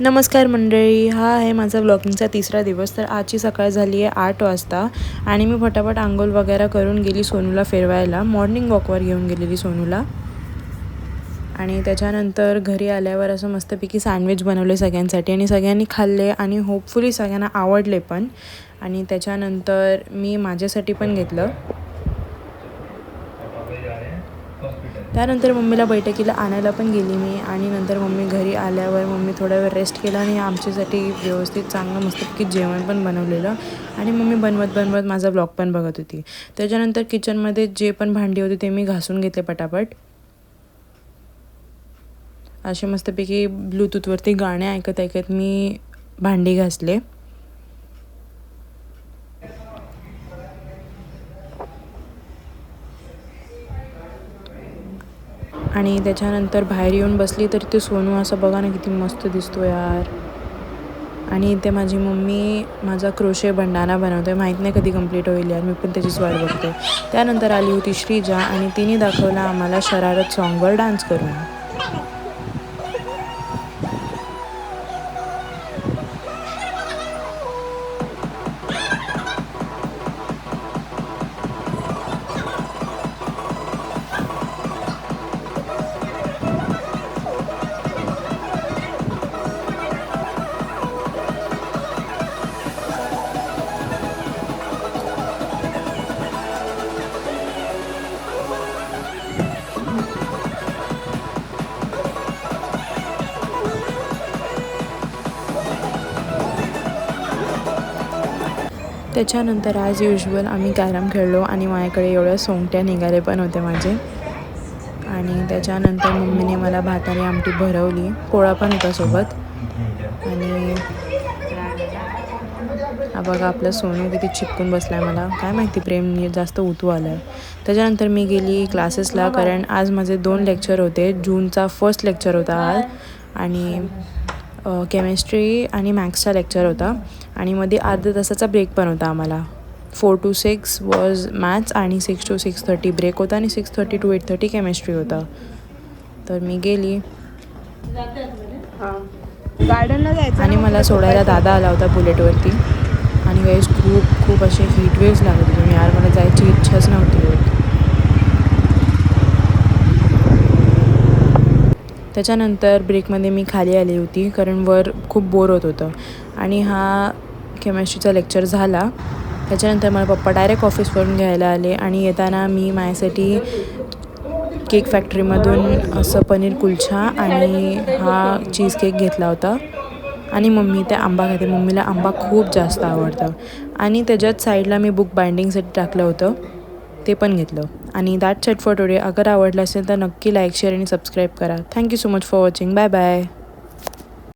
नमस्कार मंडळी, हा आहे माझा व्लॉगिंगचा तिसरा दिवस. तर आजची सकाळ झाली आहे 8 वाजता आणि मी फटाफट आंघोळ वगैरे करून गेली सोनूला फिरवायला. मॉर्निंग वॉकवर घेऊन गेलेली सोनूला. आणि त्याच्यानंतर घरी आल्यावर असं मस्तपैकी सँडविच बनवले सगळ्यांसाठी आणि सगळ्यांनी खाल्ले आणि होपफुली सगळ्यांना आवडले पण. आणि त्याच्यानंतर मी माझ्यासाठी पण घेतलं. त्यानंतर मम्मीला बैठकीला आणायला पण गेली मी आणि नंतर मम्मी घरी आल्यावर मम्मी थोडा वेळ रेस्ट केला आणि आमच्यासाठी व्यवस्थित चांगलं मस्तपैकी जेवण पण बनवलेलं आणि मम्मी बनवत माझा ब्लॉग पण बघत होती. त्याच्यानंतर किचनमध्ये जे पण भांडी होती ते मी घासून घेतले पटापट. असे मस्तपैकी ब्लूटूथवरती गाणे ऐकत ऐकत मी भांडी घासले. आणि त्याच्यानंतर बाहेर येऊन बसली तर ते सोनू असं बघा ना किती मस्त दिसतो यार. आणि इथे माझी मम्मी माझा क्रोशे बंडाना बनवते. माहीत नाही कधी कंप्लीट होईल यार, मी पण त्याचीच वाट बघते. त्यानंतर आली होती श्रीजा आणि तिने दाखवला आम्हाला शरारत सॉन्गवर डान्स करून. त्याच्यानंतर ॲज युजल आम्ही कॅरम खेळलो आणि माझ्याकडे एवढ्या सोंगट्या निघाले पण होते माझे. आणि त्याच्यानंतर मम्मीने मला भाताने आमटी भरवली, पोळा पण होता सोबत. आणि हा बघा आपलं सोनू किती चिपकून बसला आहे, मला काय माहिती प्रेम जास्त उतू आलं आहे. त्याच्यानंतर मी गेली क्लासेसला, कारण आज माझे 2 लेक्चर होते. जूनचा फर्स्ट लेक्चर होता आज आणि केमिस्ट्री आणि मॅथ्सचा लेक्चर होता आणि मध्ये अर्ध्या तासाचा ब्रेक पण होता आम्हाला. 4 to 6 वॉज मॅथ्स आणि 6 to 6:30 ब्रेक होता आणि 6:30 to 8:30 केमिस्ट्री होता. तर मी गेली गार्डनला जायचं आणि मला सोडायला दादा आला होता बुलेटवरती. आणि गाईस खूप असे हीट वेव्स लागत होते यार, मला जायची इच्छाच नव्हती होत. त्याच्यानंतर ब्रेकमध्ये मी खाली आली होती कारण वर खूप बोर होत होतं. आणि हा केमिस्ट्रीचा लेक्चर झाला. त्याच्यानंतर मला पप्पा डायरेक्ट ऑफिसवरून घ्यायला आले आणि येताना मी माझ्यासाठी केक फॅक्टरीमधून असं पनीर कुलछा आणि हा चीज केक घेतला होता. आणि मम्मी ते आंबा खाते, मम्मीला आंबा खूप जास्त आवडतं. आणि त्याच्यात साईडला मी बुक बाइंडिंगसाठी टाकलं होतं, ते पण घेतलं. आणि दॅट्स इट फॉर टुडे. अगर आवडलं असेल तर नक्की लाईक, शेअर आणि सबस्क्राईब करा. Thank you so much for watching. Bye bye.